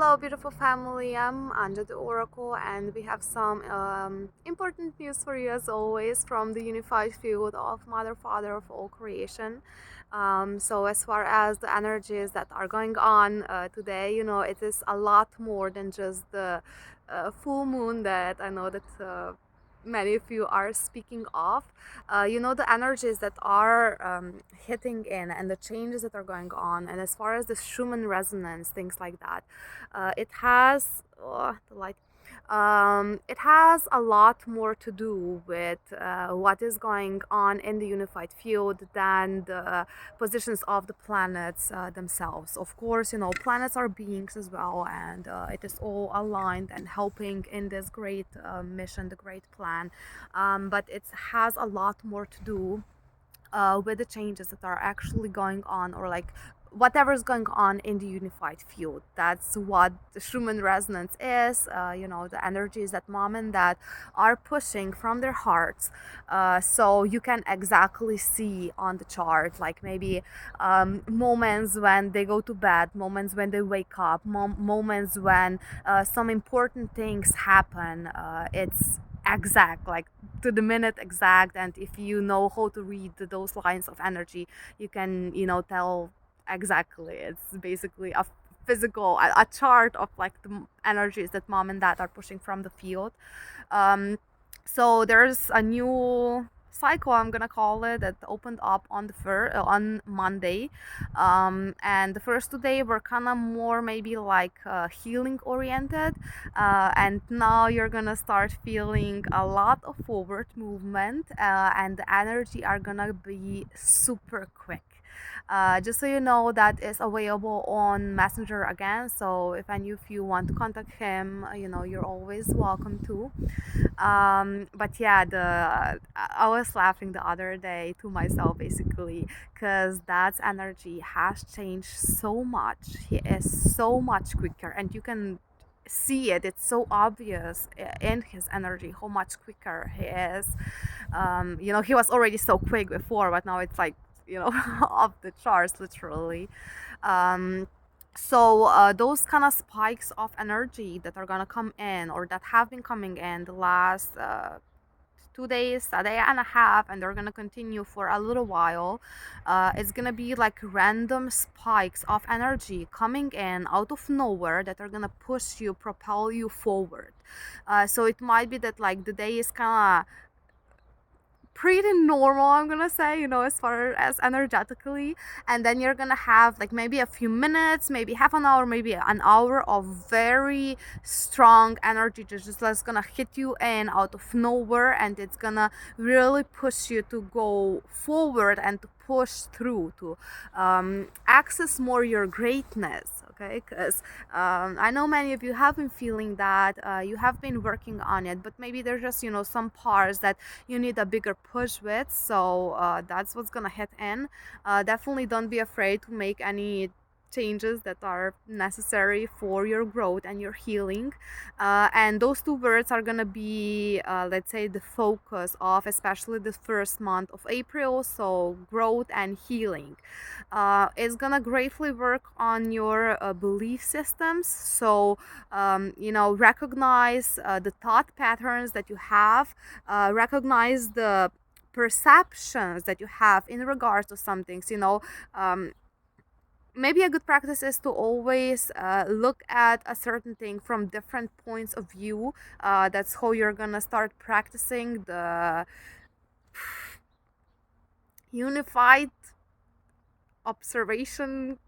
Hello, beautiful family. I'm Anja the Oracle, and we have some important news for you as always from the unified field of Mother, Father of all creation. So, as far as the energies that are going on today, it is a lot more than just the full moon that I know that. Many of you are speaking of the energies that are hitting in and the changes that are going on, and as far as the Schumann resonance, things like that, it has the light. It has a lot more to do with what is going on in the unified field than the positions of the planets themselves. Of course, planets are beings as well, and it is all aligned and helping in this great mission, the great plan. But it has a lot more to do with the changes that are actually going on, or like whatever is going on in the unified field. That's what the Schumann resonance is. The energies that mom and dad are pushing from their hearts. So you can exactly see on the chart, like maybe moments when they go to bed, moments when they wake up, moments when some important things happen. It's exact, like to the minute exact, and if you know how to read those lines of energy, you can tell exactly. It's basically a physical a chart of like the energies that mom and dad are pushing from the field. Um, so there's a new cycle, I'm gonna call it, that opened up on on Monday. And the first 2 days were kind of more maybe like healing oriented, and now you're gonna start feeling a lot of forward movement, and the energy are gonna be super quick. Just so you know, that is available on Messenger again. So if any of you want to contact him, you're always welcome to. But yeah, the I was laughing the other day to myself basically, because Dad's energy has changed so much. He is so much quicker, and you can see it. It's so obvious in his energy how much quicker he is. He was already so quick before, but now it's like off the charts, literally. um, so those kind of spikes of energy that are gonna come in, or that have been coming in the last 2 days, a day and a half, and they're gonna continue for a little while. It's gonna be like random spikes of energy coming in out of nowhere that are gonna push you, propel you forward. So it might be that like the day is kind of pretty normal, I'm gonna say, as far as energetically, and then you're gonna have like maybe a few minutes, maybe half an hour, maybe an hour of very strong energy just that's gonna hit you in out of nowhere, and it's gonna really push you to go forward and to push through, to access more your greatness. Okay, because I know many of you have been feeling that, you have been working on it, but maybe there's just some parts that you need a bigger push with. So that's what's gonna hit in. Definitely don't be afraid to make any changes that are necessary for your growth and your healing. And those two words are gonna be, let's say, the focus of especially the first month of April. So growth and healing. It's gonna greatly work on your belief systems. So recognize the thought patterns that you have, recognize the perceptions that you have in regards to some things. Maybe a good practice is to always look at a certain thing from different points of view. That's how you're gonna start practicing the unified observation.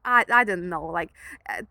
I don't know, like, uh,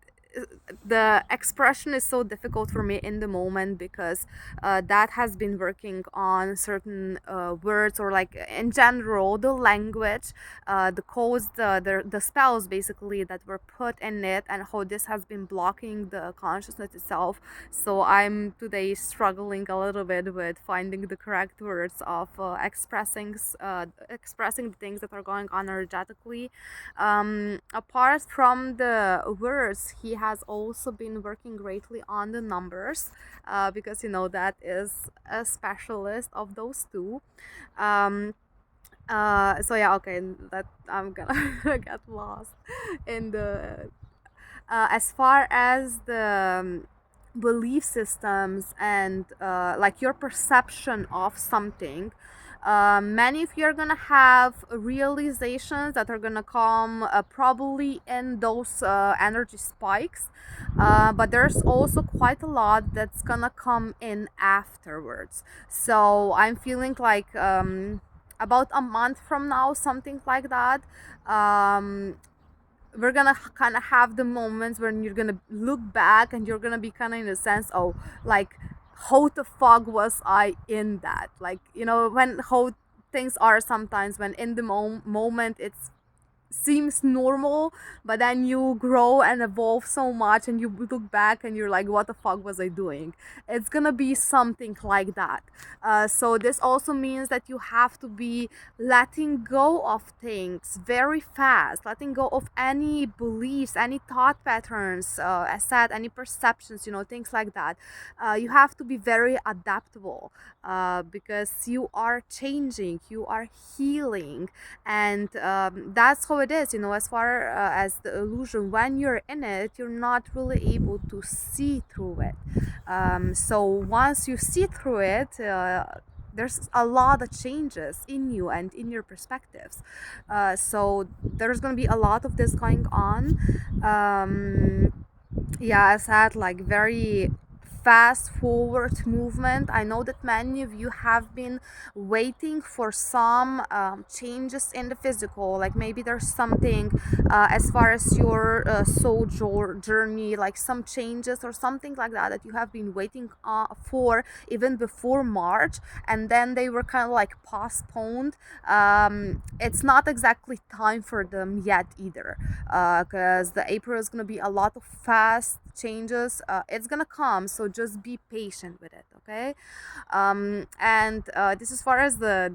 the expression is so difficult for me in the moment, because that has been working on certain words, or like in general the language, the codes, the spells basically that were put in it, and how this has been blocking the consciousness itself. So I'm today struggling a little bit with finding the correct words of expressing the things that are going on energetically. Apart from the words, he has also been working greatly on the numbers, because that is a specialist of those two. Um, so yeah, okay, that I'm gonna get lost in the as far as the belief systems and like your perception of something, many of you are gonna have realizations that are gonna come probably in those energy spikes, but there's also quite a lot that's gonna come in afterwards. So I'm feeling like about a month from now, something like that, um, we're gonna kind of have the moments when you're gonna look back and you're gonna be kind of in a sense, oh, like, how the fuck was I in that? Like, when how things are sometimes, when in the moment it's seems normal, but then you grow and evolve so much and you look back and you're like, what the fuck was I doing? It's gonna be something like that. So this also means that you have to be letting go of things very fast, letting go of any beliefs, any thought patterns, as said, any perceptions, things like that. You have to be very adaptable, because you are changing, you are healing, and that's how it is, as far as the illusion. When you're in it, you're not really able to see through it. So once you see through it, there's a lot of changes in you and in your perspectives. So there's going to be a lot of this going on. Yeah, I said, like, very fast forward movement. I know that many of you have been waiting for some changes in the physical, like maybe there's something as far as your soul journey, like some changes or something like that that you have been waiting for even before March, and then they were kind of like postponed. It's not exactly time for them yet either, because the April is going to be a lot of fast changes. It's going to come, so just be patient with it, okay? And this as far as the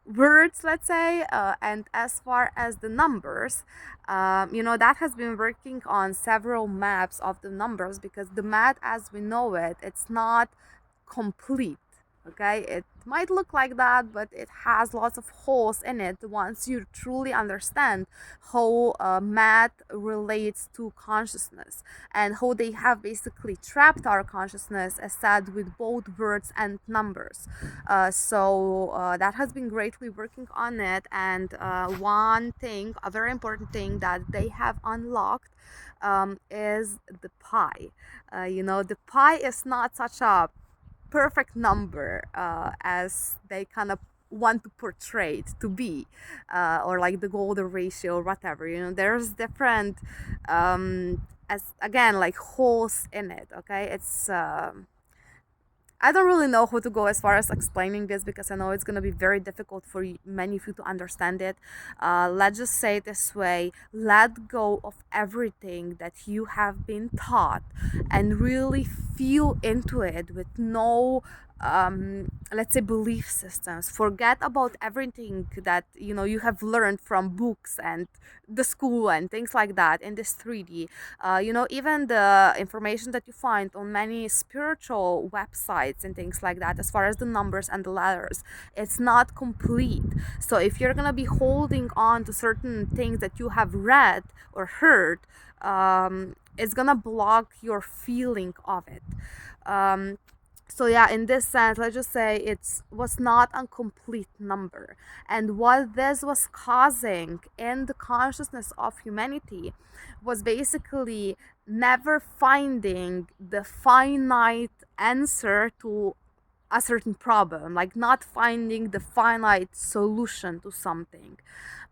words, let's say, and as far as the numbers, that has been working on several maps of the numbers, because the math as we know it, it's not complete. Okay, it might look like that, but it has lots of holes in it once you truly understand how math relates to consciousness, and how they have basically trapped our consciousness, as said, with both words and numbers. So that has been greatly working on it. And one thing, a very important thing that they have unlocked, is the pi. The pi is not such a perfect number as they kind of want to portray it to be, or like the golden ratio or whatever. There's different, as again, like, holes in it. Okay, it's I don't really know how to go as far as explaining this, because I know it's going to be very difficult for many of you to understand it. Let's just say it this way: let go of everything that you have been taught and really feel into it with no, let's say, belief systems. Forget about everything that you have learned from books and the school and things like that in this 3D. Even the information that you find on many spiritual websites and things like that, as far as the numbers and the letters, it's not complete. So if you're gonna be holding on to certain things that you have read or heard, it's gonna block your feeling of it. So yeah, in this sense, let's just say it was not a complete number. And what this was causing in the consciousness of humanity was basically never finding the finite answer to a certain problem, like not finding the finite solution to something.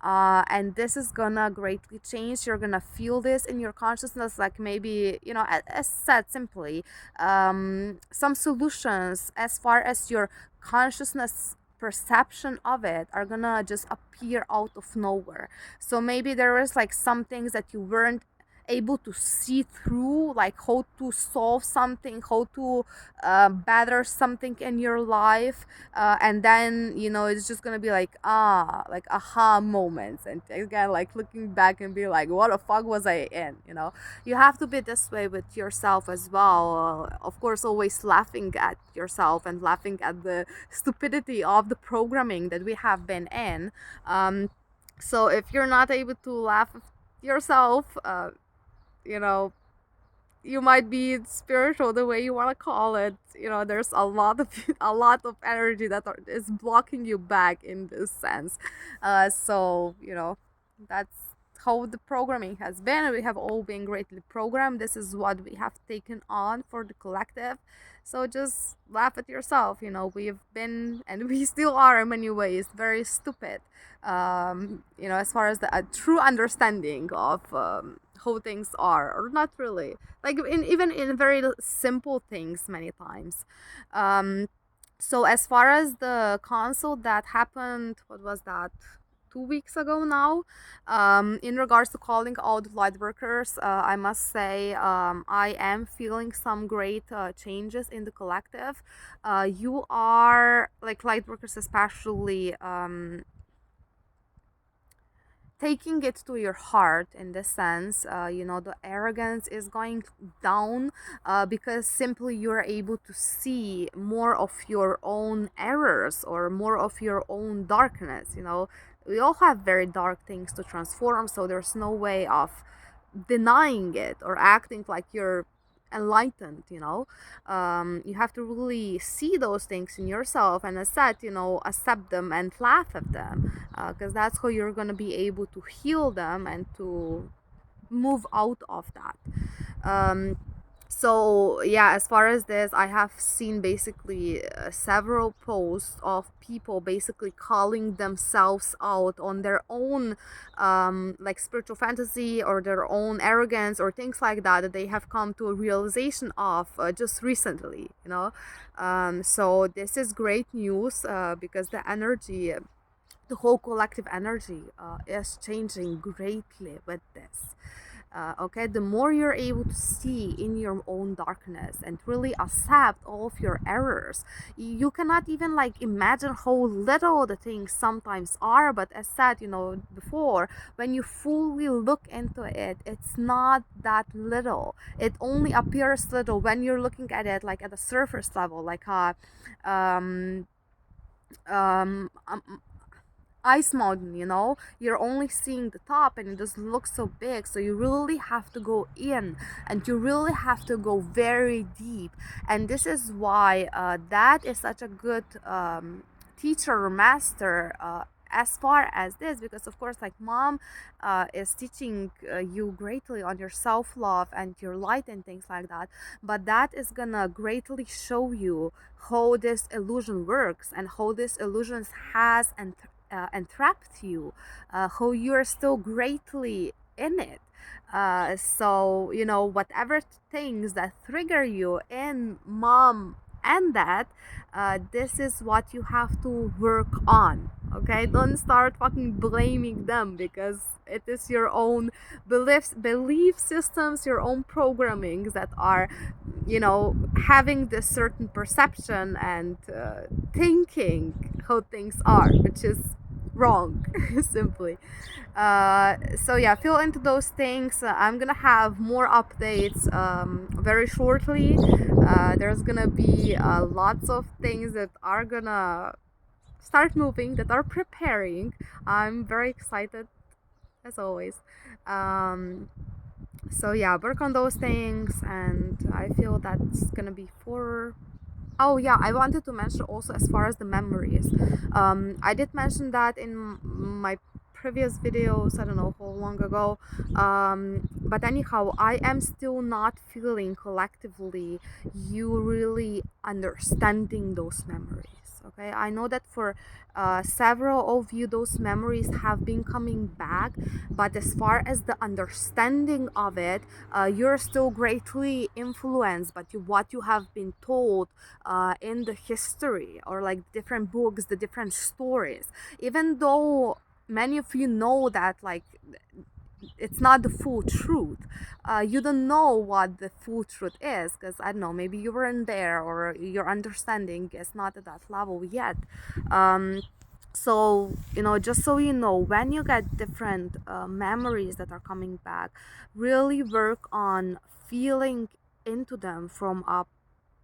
And this is gonna greatly change. You're gonna feel this in your consciousness, like maybe, as said simply, some solutions as far as your consciousness perception of it are gonna just appear out of nowhere. So maybe there is like some things that you weren't able to see through, like how to solve something, how to better something in your life, and then it's just gonna be like aha moments, and again, like, looking back and be like, what the fuck was I in? You have to be this way with yourself as well. Of course, always laughing at yourself and laughing at the stupidity of the programming that we have been in. So if you're not able to laugh yourself, you know, you might be spiritual the way you want to call it. You know, there's a lot of a lot of energy that is blocking you back in this sense. So you know, that's how the programming has been. We have all been greatly programmed. This is what we have taken on for the collective. So just laugh at yourself. You know, we've been and we still are in many ways very stupid. You know, as far as the true understanding of how things are, or not really, like in even in very simple things many times. um so as far as the consult that happened, what was that, 2 weeks ago now, in regards to calling out light workers, I must say, I am feeling some great changes in the collective. You are like light workers especially, taking it to your heart in this sense. You know, the arrogance is going down, because simply you're able to see more of your own errors or more of your own darkness. You know, we all have very dark things to transform, so there's no way of denying it or acting like you're enlightened. You know, you have to really see those things in yourself and accept, you know, accept them and laugh at them, because that's how you're going to be able to heal them and to move out of that. um, so yeah, as far as this, I have seen basically several posts of people basically calling themselves out on their own, like spiritual fantasy or their own arrogance or things like that, that they have come to a realization of just recently, you know. So this is great news, because the energy, the whole collective energy, is changing greatly with this. Okay, the more you're able to see in your own darkness and really accept all of your errors, you cannot even like imagine how little the things sometimes are. But as said, you know, before, when you fully look into it, it's not that little. It only appears little when you're looking at it like at a surface level, like a um um, um ice mountain. You know, you're only seeing the top and it just looks so big, so you really have to go in and you really have to go very deep. And this is why that is such a good teacher or master, as far as this, because of course, like mom is teaching you greatly on your self-love and your light and things like that, but that is gonna greatly show you how this illusion works and how this illusion has entrapped you, how you're still greatly in it. So, you know, whatever things that trigger you in mom and dad, this is what you have to work on. Okay, don't start fucking blaming them, because it is your own belief systems, your own programmings that are, you know, having this certain perception and thinking how things are, which is wrong simply. So yeah, feel into those things. I'm gonna have more updates very shortly. There's gonna be lots of things that are gonna start moving, that are preparing. I'm very excited as always. um, so yeah, work on those things, and I feel that's gonna be for. Oh yeah, I wanted to mention also as far as the memories. I did mention that in my previous videos. I don't know how long ago. But anyhow, I am still not feeling collectively you really understanding those memories. Okay, I know that for several of you, those memories have been coming back, but as far as the understanding of it, you're still greatly influenced by what you have been told in the history, or like different books, the different stories. Even though many of you know that like it's not the full truth, you don't know what the full truth is, because I don't know, maybe you weren't there or your understanding is not at that level yet. So you know, just so you know, when you get different memories that are coming back, really work on feeling into them from a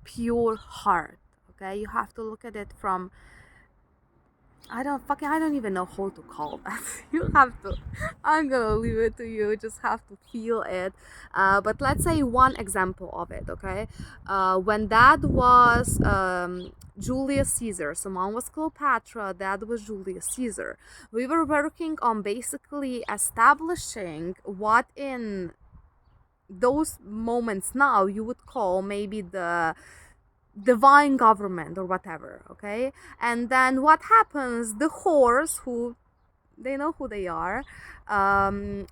pure heart. Okay, you have to look at it from I don't even know how to call that. You have to. I'm gonna leave it to you. Just have to feel it. But let's say one example of it, okay? When dad was Julius Caesar, so mom was Cleopatra, dad was Julius Caesar. We were working on basically establishing what in those moments now you would call maybe the divine government or whatever, okay? And then what happens, the horse, who they know who they are,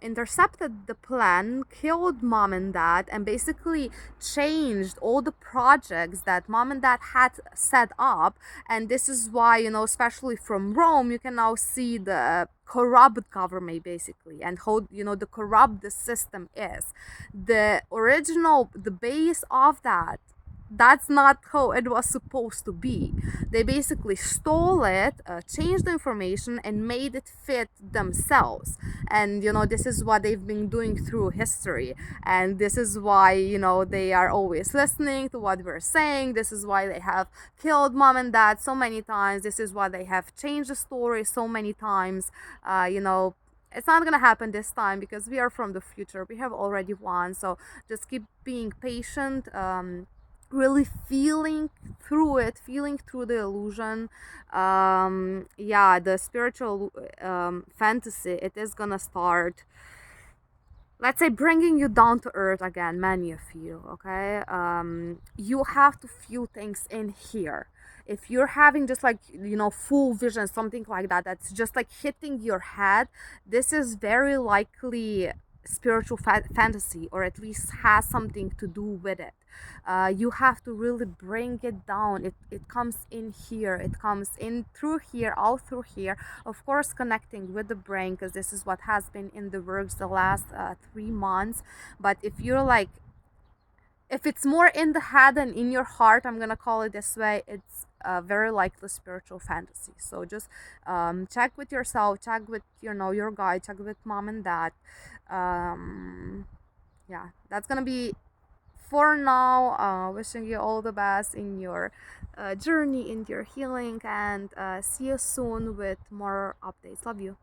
intercepted the plan, killed mom and dad, and basically changed all the projects that mom and dad had set up. And this is why, you know, especially from Rome, you can now see the corrupt government basically, and how, you know, the corrupt the system is. The original, the base of that, that's not how it was supposed to be. They basically stole it, changed the information, and made it fit themselves. And you know, this is what they've been doing through history. And this is why, you know, they are always listening to what we're saying. This is why they have killed mom and dad so many times. This is why they have changed the story so many times. You know, it's not gonna happen this time because we are from the future. We have already won. So just keep being patient. Really feeling through it, feeling through the illusion. Yeah, the spiritual fantasy, it is gonna start, let's say, bringing you down to earth again, many of you, okay? You have to feel things in here. If you're having just like, you know, full vision, something like that, that's just like hitting your head, this is very likely spiritual fantasy, or at least has something to do with it. You have to really bring it down. It comes in here, it comes in through here, out through here, of course connecting with the brain, because this is what has been in the works the last 3 months. But if you're like, if it's more in the head than in your heart, I'm gonna call it this way, it's very likely spiritual fantasy. So just check with yourself, check with, you know, your guide, check with mom and dad. Yeah, that's gonna be for now. Wishing you all the best in your journey, in your healing, and see you soon with more updates. Love you.